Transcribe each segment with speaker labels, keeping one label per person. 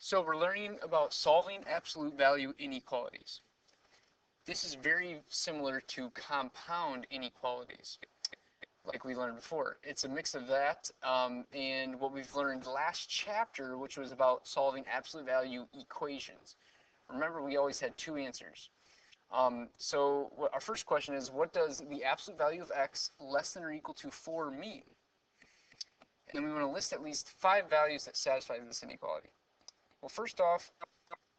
Speaker 1: So we're learning about solving absolute value inequalities. This is very similar to compound inequalities, like we learned before. It's a mix of that and what we've learned last chapter, which was about solving absolute value equations. Remember, we always had two answers. So our first question is, what does the absolute value of x less than or equal to 4 mean? And we want to list at least 5 values that satisfy this inequality. Well, first off,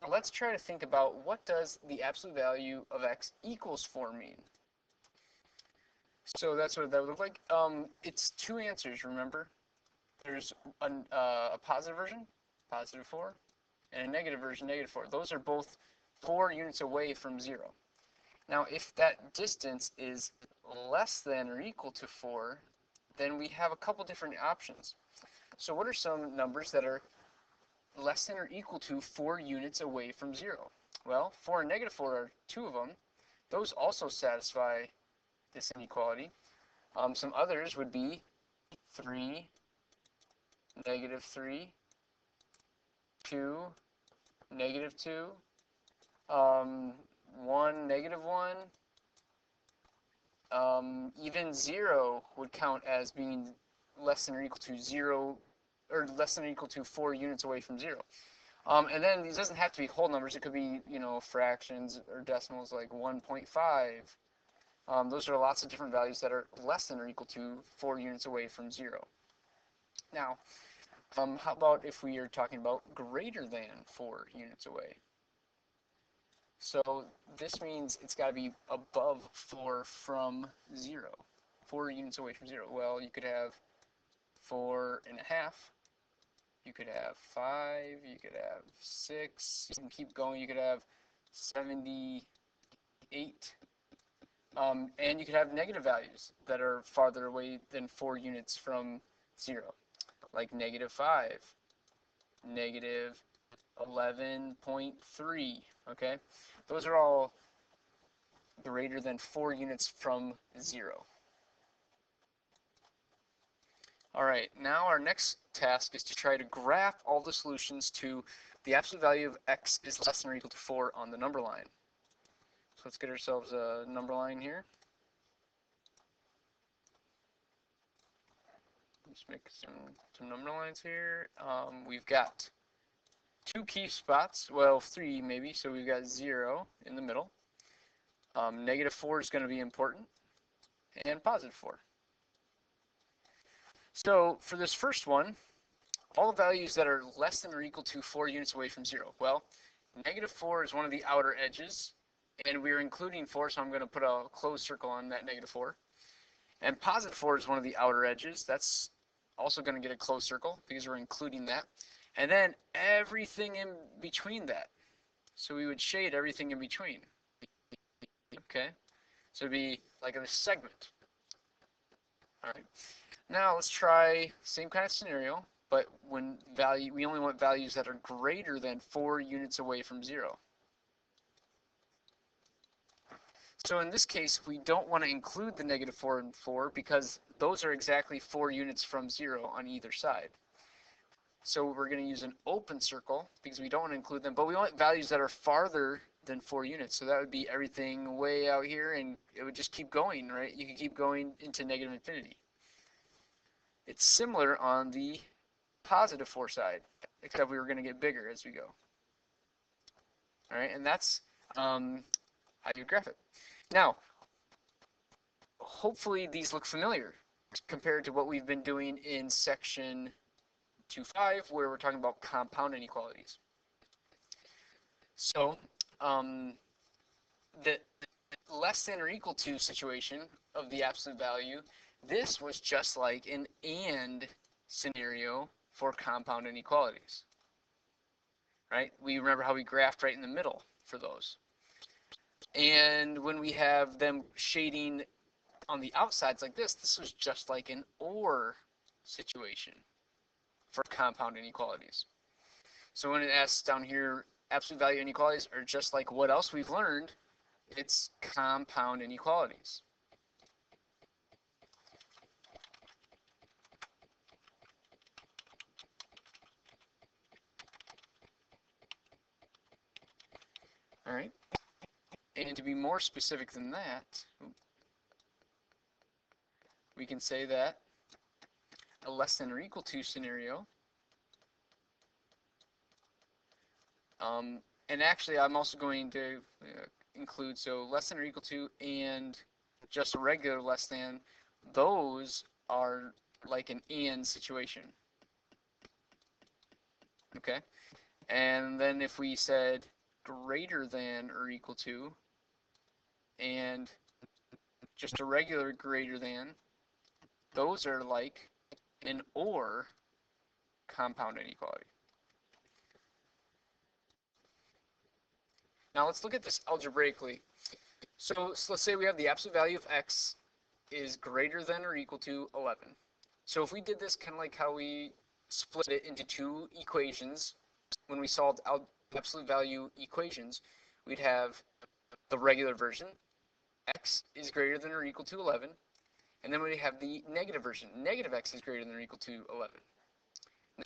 Speaker 1: let's try to think about what does the absolute value of x equals 4 mean? So that's what that would look like. It's two answers, remember? There's a positive version, positive 4, and a negative version, negative 4. Those are both 4 units away from 0. Now, if that distance is less than or equal to 4, then we have a couple different options. So what are some numbers that are less than or equal to 4 units away from 0? Well, 4 and negative 4 are two of them. Those also satisfy this inequality. Some others would be 3, negative 3, 2, negative 2, 1, negative 1, even 0 would count as being less than or equal to 0, or less than or equal to 4 units away from 0. And then these doesn't have to be whole numbers. It could be, fractions or decimals like 1.5. Those are lots of different values that are less than or equal to 4 units away from 0. Now, how about if we are talking about greater than 4 units away? So this means it's got to be above 4 from 0. 4 units away from 0. Well, you could have 4.5. You could have 5. You could have 6. You can keep going. You could have 78. And you could have negative values that are farther away than 4 units from 0, like negative 5, negative 11.3, okay? Those are all greater than 4 units from 0. All right, now our next task is to try to graph all the solutions to the absolute value of x is less than or equal to 4 on the number line. So let's get ourselves a number line here. Let's make some number lines here. We've got 2 key spots, well, 3 maybe, so we've got 0 in the middle. Negative 4 is going to be important, and positive 4. So for this first one, all the values that are less than or equal to 4 units away from 0. Well, negative 4 is one of the outer edges, and we're including 4, so I'm going to put a closed circle on that negative 4. And positive 4 is one of the outer edges. That's also going to get a closed circle because we're including that. And then everything in between that. So we would shade everything in between. Okay? So it'd be like a segment. All right. Now let's try same kind of scenario, but when we only want values that are greater than 4 units away from 0. So in this case, we don't want to include the negative 4 and 4 because those are exactly 4 units from 0 on either side. So we're going to use an open circle because we don't want to include them, but we want values that are farther than 4 units. So that would be everything way out here, and it would just keep going, right? You can keep going into negative infinity. It's similar on the positive 4 side, except we were going to get bigger as we go. All right, and that's how you graph it. Now, hopefully these look familiar compared to what we've been doing in section 2.5, where we're talking about compound inequalities. So, the less than or equal to situation of the absolute value, this was just like an and scenario for compound inequalities, right? We remember how we graphed right in the middle for those. And when we have them shading on the outsides like this was just like an or situation for compound inequalities. So when it asks down here, absolute value inequalities are just like what else we've learned, it's compound inequalities. All right. And to be more specific than that, we can say that a less than or equal to scenario, and actually I'm also going to include, so less than or equal to and just a regular less than, those are like an and situation. Okay, and then if we said greater than or equal to and just a regular greater than, those are like an or compound inequality. Now let's look at this algebraically. So let's say we have the absolute value of x is greater than or equal to 11. So if we did this kind of like how we split it into two equations when we solved absolute value equations, we'd have the regular version, x is greater than or equal to 11, and then we have the negative version, negative x is greater than or equal to 11.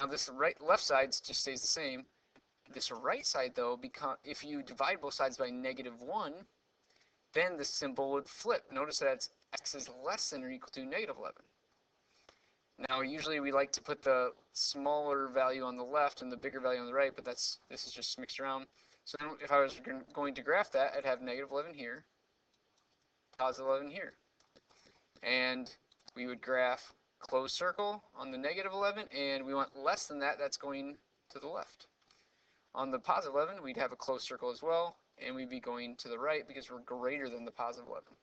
Speaker 1: Now this left side just stays the same. This right side though, if you divide both sides by -1, then the symbol would flip. Notice that x is less than or equal to -11. Now usually we like to put the smaller value on the left and the bigger value on the right, but this is just mixed around. So then if I was going to graph that, I'd have -11 here, +11 here. And we would graph closed circle on the -11, and we want less than that, that's going to the left. On the +11, we'd have a closed circle as well, and we'd be going to the right because we're greater than the +11.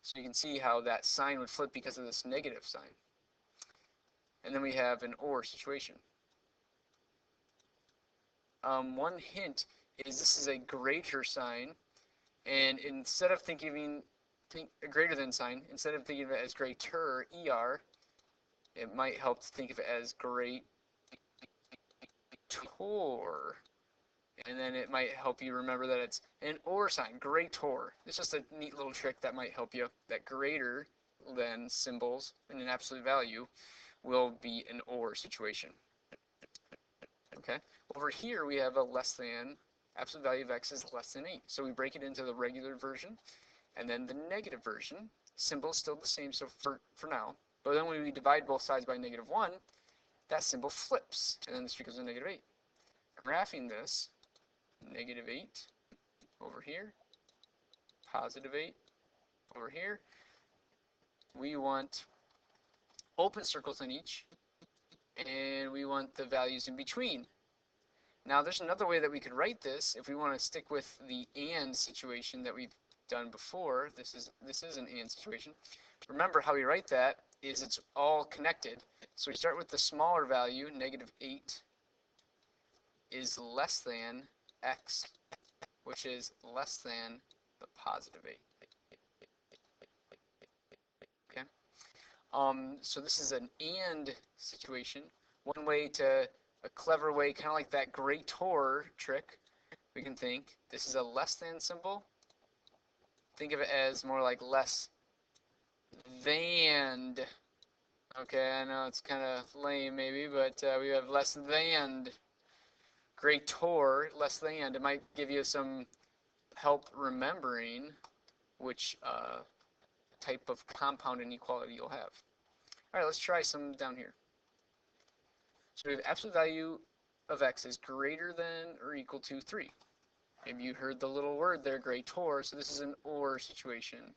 Speaker 1: So you can see how that sign would flip because of this negative sign. And then we have an or situation. One hint is this is a greater sign, and instead of thinking a greater than sign, instead of thinking of it as greater, ER, it might help to think of it as greater. And then it might help you remember that it's an or sign, greater. It's just a neat little trick that might help you, that greater than symbols in an absolute value will be an or situation. Okay, over here we have a less than, absolute value of x is less than 8. So we break it into the regular version and then the negative version. Symbol is still the same, so for now. But then when we divide both sides by -1, that symbol flips, and then this becomes a -8. Graphing this, -8 over here, +8 over here. We want open circles in each, and we want the values in between. Now there's another way that we could write this if we want to stick with the and situation that we've done before. This is an and situation. Remember how we write that is it's all connected. So we start with the smaller value, -8 is less than x, which is less than the +8. Okay. So this is an and situation. One way a clever way, kind of like that greater trick, we can think this is a less than symbol. Think of it as more like less than. Okay, I know it's kind of lame maybe, but we have less than. Greater, less than. It might give you some help remembering which type of compound inequality you'll have. All right, let's try some down here. So we have absolute value of x is greater than or equal to 3. Maybe you heard the little word there, greater, so this is an or situation.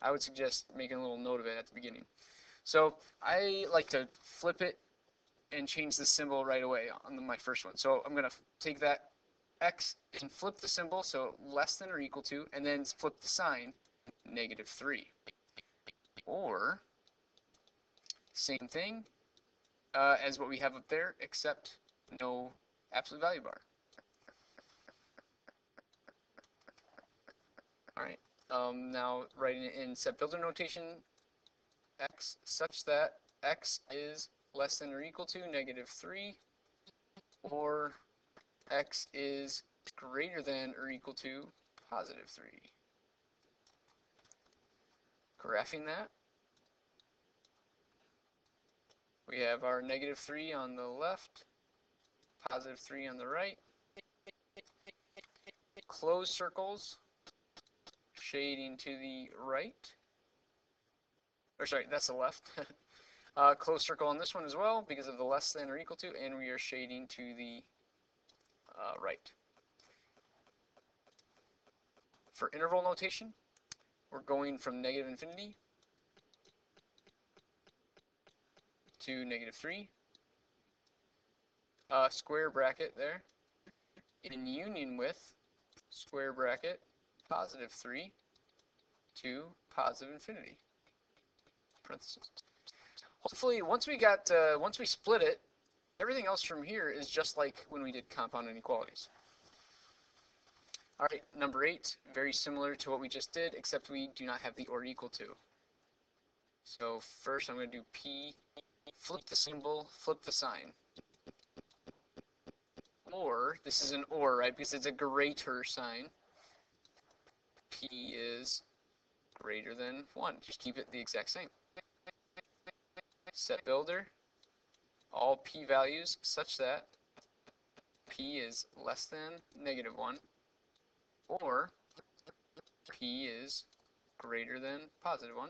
Speaker 1: I would suggest making a little note of it at the beginning. So I like to flip it and change the symbol right away on my first one. So I'm going to take that x and flip the symbol, so less than or equal to, and then flip the sign, -3. Or, same thing as what we have up there, except no absolute value bar. All right, now writing it in set builder notation, x such that x is less than or equal to -3, or x is greater than or equal to +3. Graphing that, we have our -3 on the left, +3 on the right. closed circles, shading to the right. Or sorry, that's the left. Closed circle on this one as well because of the less than or equal to, and we are shading to the right. For interval notation, we're going from negative infinity to negative 3. Square bracket there. In union with square bracket positive 3 to positive infinity. Parentheses. Hopefully, once we split it, everything else from here is just like when we did compound inequalities. All right, number 8, very similar to what we just did, except we do not have the or equal to. So first I'm going to do P, flip the symbol, flip the sign. Or, this is an or, right, because it's a greater sign. P is greater than 1. Just keep it the exact same. Set builder, all P values such that P is less than negative 1, or P is greater than positive 1.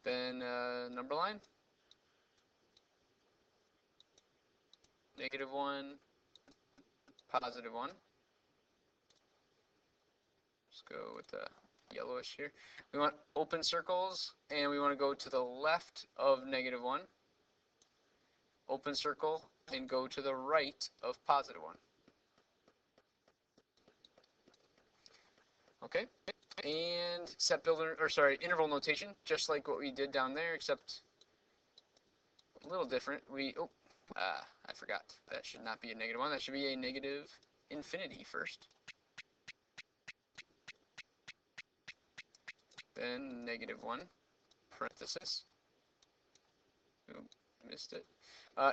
Speaker 1: Then number line, negative 1, positive 1. Let's go with the yellowish here. We want open circles, and we want to go to the left of negative 1. Open circle, and go to the right of positive 1. Okay, and set builder, or sorry, interval notation, just like what we did down there, except a little different. I forgot. That should not be a negative 1. That should be a negative infinity first. Then negative 1, parenthesis. Ooh, missed it.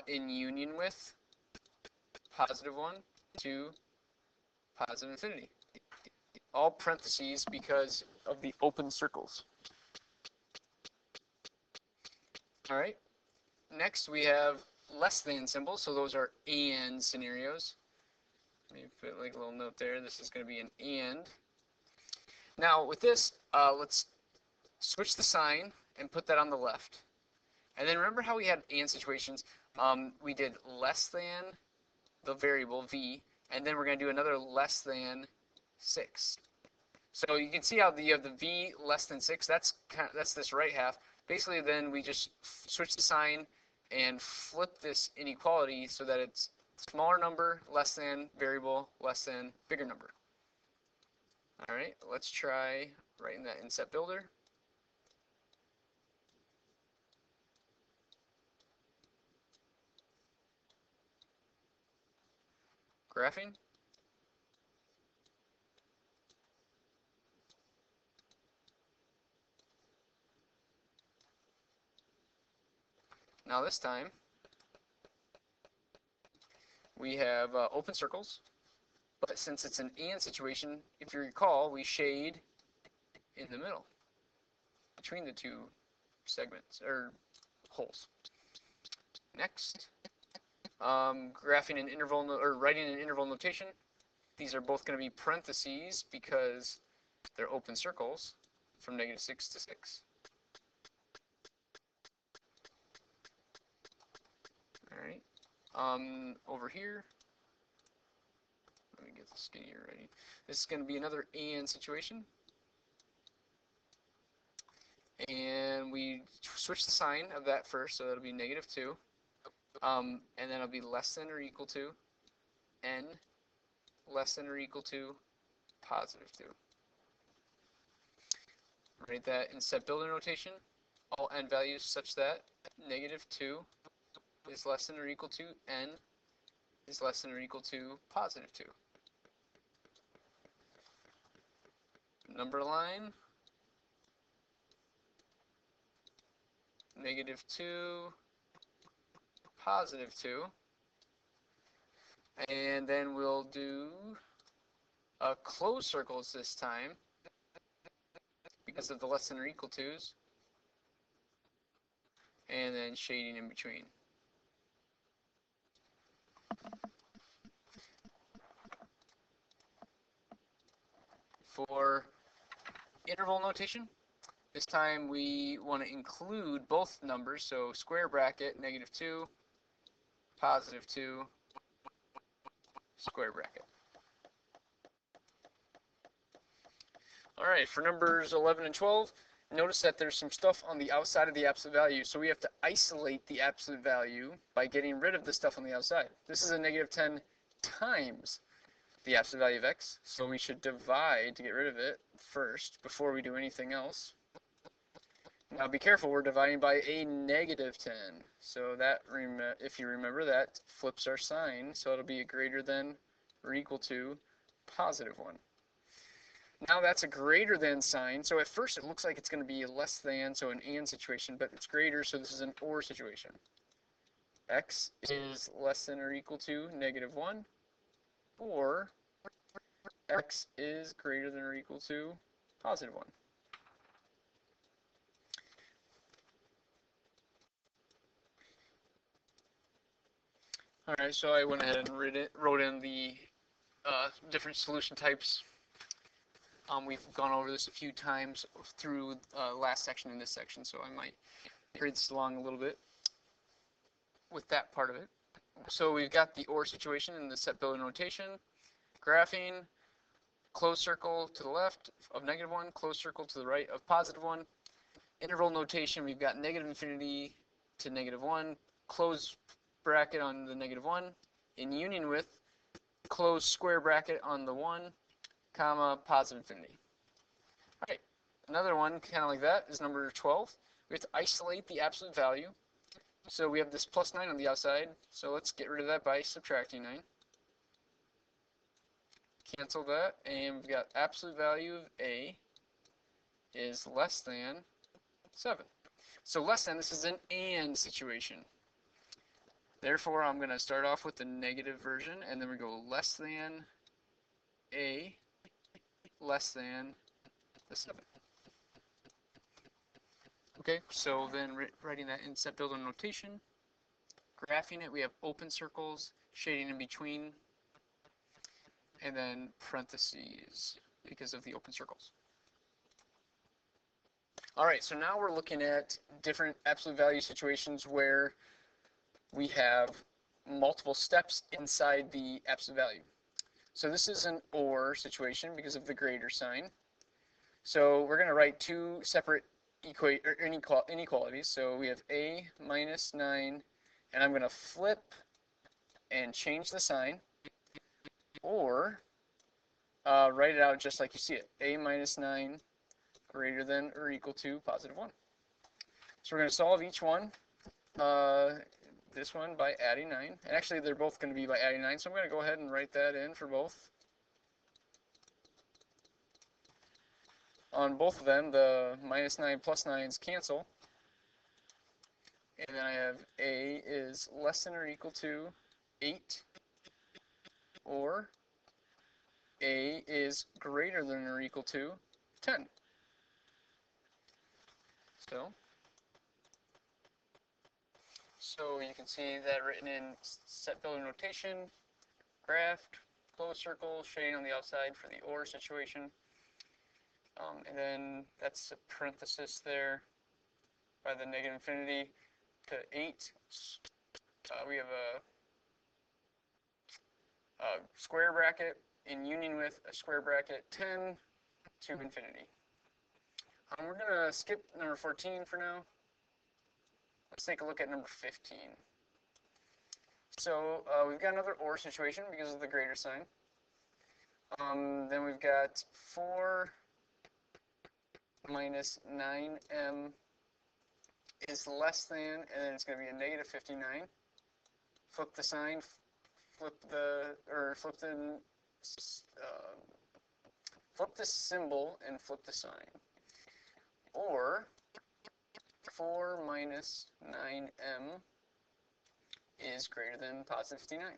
Speaker 1: In union with positive 1 to positive infinity. All parentheses because of the open circles. All right. Next we have less than symbols, so those are and scenarios. Let me put like a little note there. This is going to be an and. Now with this, let's switch the sign and put that on the left. And then remember how we had and situations? We did less than the variable v, and then we're going to do another less than 6. So you can see how you have the v less than 6. That's this right half. Basically, then we just switch the sign and flip this inequality so that it's smaller number, less than, variable, less than, bigger number. All right, let's try writing that in set builder. Graphing. Now this time, we have open circles, but since it's an and situation, if you recall, we shade in the middle, between the two segments, or holes. Next, graphing an interval, or writing an interval notation. These are both going to be parentheses because they're open circles from negative 6 to 6. All right. Over here, let me get the skinnier ready. This is going to be another and situation. And we switch the sign of that first, so that'll be negative 2. And then it'll be less than or equal to n less than or equal to positive 2. Write that in set builder notation. All n values such that negative 2 is less than or equal to n is less than or equal to positive 2. Number line, negative 2, positive 2. And then we'll do closed circles this time because of the less than or equal to's. And then shading in between. For interval notation, this time we want to include both numbers, so square bracket, -2, +2, square bracket. All right, for numbers 11 and 12, notice that there's some stuff on the outside of the absolute value, so we have to isolate the absolute value by getting rid of the stuff on the outside. This is a -10 times the absolute value of x, so we should divide to get rid of it first before we do anything else. Now be careful, we're dividing by a -10, so that, if you remember, that flips our sign, so it'll be a greater than or equal to +1. Now that's a greater than sign, so at first it looks like it's going to be less than, so an and situation, but it's greater, so this is an or situation. X is less than or equal to -1, or x is greater than or equal to +1. All right, so I went ahead and wrote in the different solution types. We've gone over this a few times through last section and this section, so I might hurry this along a little bit with that part of it. So we've got the or situation in the set builder notation, graphing, closed circle to the left of -1, closed circle to the right of +1. Interval notation, we've got -infinity to -1, closed bracket on the -1, in union with closed square bracket on the 1, comma, +infinity. All right, another one kind of like that is number 12. We have to isolate the absolute value. So we have this +9 on the outside, so let's get rid of that by subtracting 9. Cancel that, and we've got absolute value of a is less than 7. So less than, this is an and situation. Therefore, I'm going to start off with the negative version, and then we go less than a less than the 7. Okay, so then writing that in set builder notation, graphing it, we have open circles, shading in between, and then parentheses because of the open circles. All right, so now we're looking at different absolute value situations where we have multiple steps inside the absolute value. So this is an or situation because of the greater sign. So we're going to write two separate inequalities. So we have a minus 9, and I'm going to flip and change the sign, or write it out just like you see it. A minus 9 greater than or equal to +1. So we're going to solve each one. This one by adding 9. And actually, they're both going to be by adding 9, so I'm going to go ahead and write that in for both. On both of them, the minus 9 plus 9s cancel. And then I have a is less than or equal to 8, or a is greater than or equal to 10. So you can see that written in set builder notation, graphed, closed circle, shading on the outside for the or situation. And then that's a parenthesis there by the -infinity to 8. We have a square bracket in union with a square bracket 10 to infinity. We're going to skip number 14 for now. Let's take a look at number 15. So we've got another or situation because of the greater sign. Then we've got 4 minus 9m is less than, and then it's going to be a -59. Flip the sign, flip the symbol and flip the sign. Or 4 minus 9m is greater than +59.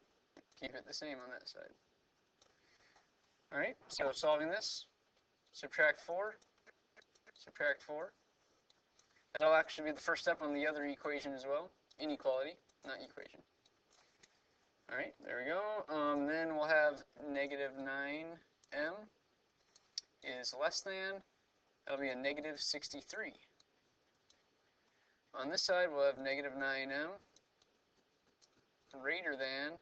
Speaker 1: Keep it the same on that side. All right, so solving this, subtract 4. That'll actually be the first step on the other equation as well. Inequality, not equation. All right, there we go. Then we'll have -9m is less than, that'll be a negative 63. On this side, we'll have negative 9m greater than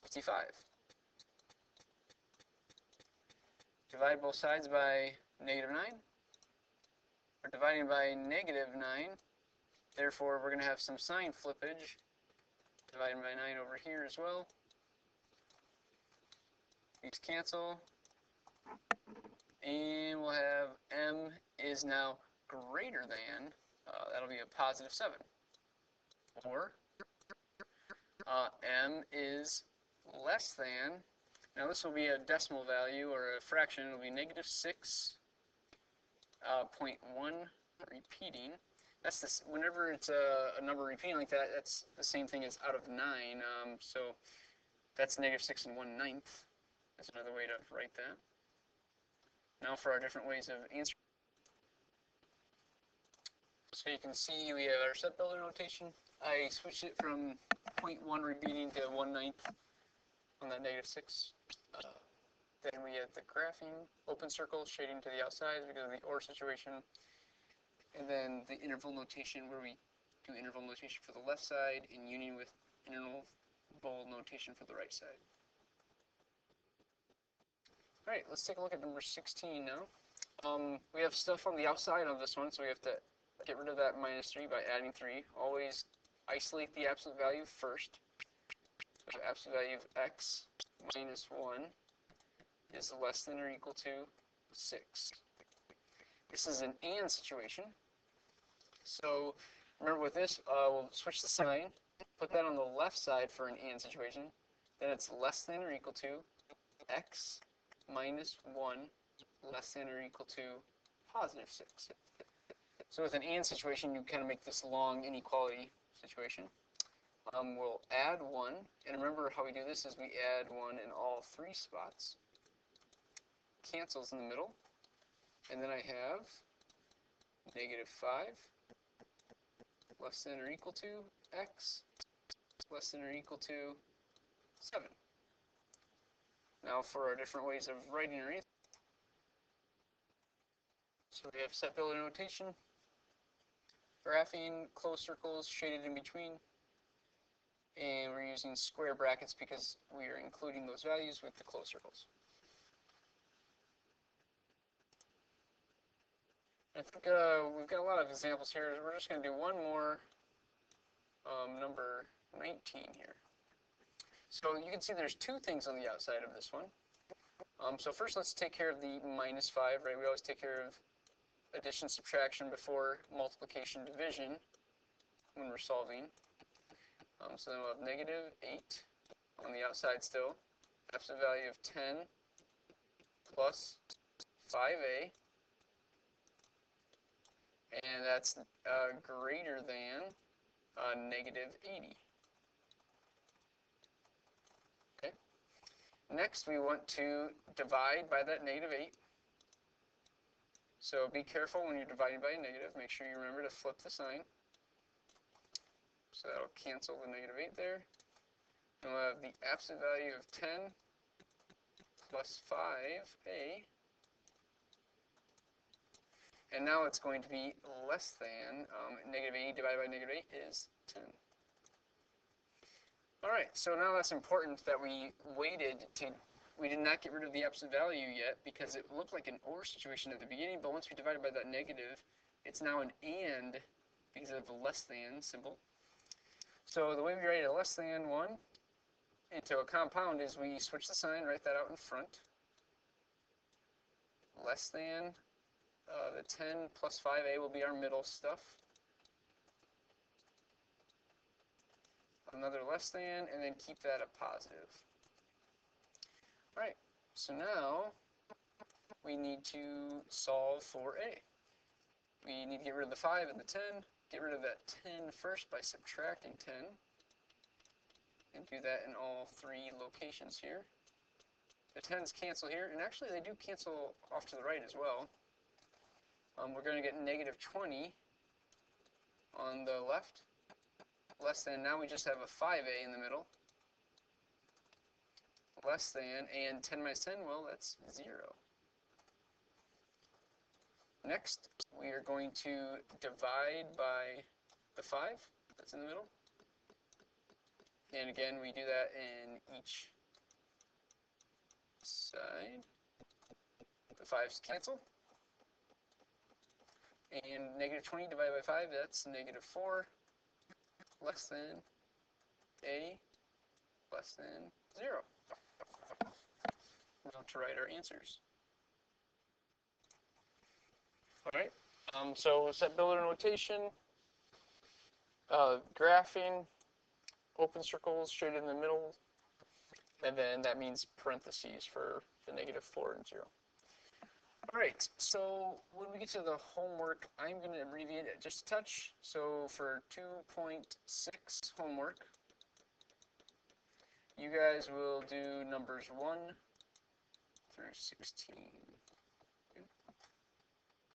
Speaker 1: 55. Divide both sides by negative 9. We're dividing by negative 9. Therefore, we're going to have some sign flippage. Dividing by 9 over here as well. These cancel. And we'll have m is now greater than, that'll be a positive 7. Or m is less than, now this will be a decimal value or a fraction, it'll be negative 6.1 repeating. That's this, whenever it's a number repeating like that, that's the same thing as out of 9. So that's negative 6 1/9. That's another way to write that. Now for our different ways of answering. So you can see we have our set builder notation. I switched it from 0.1 repeating to 1/9 on that negative 6. Then we have the graphing, open circle, shading to the outside because of the OR situation. And then the interval notation where we do interval notation for the left side in union with interval notation for the right side. All right, let's take a look at number 16 now. We have stuff on the outside of this one, so we have to get rid of that minus 3 by adding 3. Always isolate the absolute value first. So the absolute value of x minus 1 is less than or equal to 6. This is an and situation. So remember with this, we'll switch the sign, put that on the left side for an and situation. Then it's less than or equal to x minus 1 less than or equal to positive 6. So with an and situation, you kind of make this long inequality situation. We'll add 1, and remember how we do this is we add 1 in all 3 spots. Cancels in the middle, and then I have negative 5 less than or equal to x less than or equal to 7. Now for our different ways of writing our answer. So we have set builder notation, graphing, closed circles, shaded in between, and we're using square brackets because we are including those values with the closed circles. I think we've got a lot of examples here. We're just going to do one more, number 19 here. So you can see there's 2 things on the outside of this one. So first let's take care of the minus 5, right? We always take care of addition, subtraction before multiplication, division when we're solving. So then we'll have negative 8 on the outside still. Absolute value of 10 plus 5a. And that's greater than negative 80. Okay. Next, we want to divide by that negative 8. So be careful when you're dividing by a negative. Make sure you remember to flip the sign. So that'll cancel the negative 8 there. And we'll have the absolute value of 10 plus 5a. And now it's going to be less than, negative 80 divided by negative 8 is 10. All right, so now that's important that we we did not get rid of the absolute value yet because it looked like an OR situation at the beginning, but once we divided by that negative, it's now an AND because of the less than symbol. So the way we write a less than 1 into a compound is we switch the sign, write that out in front. Less than. The 10 plus 5a will be our middle stuff. Another less than, and then keep that a positive. All right, so now we need to solve for a. We need to get rid of the 5 and the 10, get rid of that 10 first by subtracting 10, and do that in all 3 locations here. The 10s cancel here, and actually they do cancel off to the right as well. We're going to get negative 20 on the left, less than, now we just have a 5a in the middle, less than, and 10 minus 10, well, that's 0. Next, we are going to divide by the 5 that's in the middle. And again, we do that in each side. The 5's cancel. And negative 20 divided by 5, that's negative 4 less than a less than 0. Now to write our answers. All right, so set builder notation, graphing, open circles straight in the middle, and then that means parentheses for the negative 4 and 0. All right, so when we get to the homework, I'm going to abbreviate it just a touch. So for 2.6 homework, you guys will do numbers 1 through 16.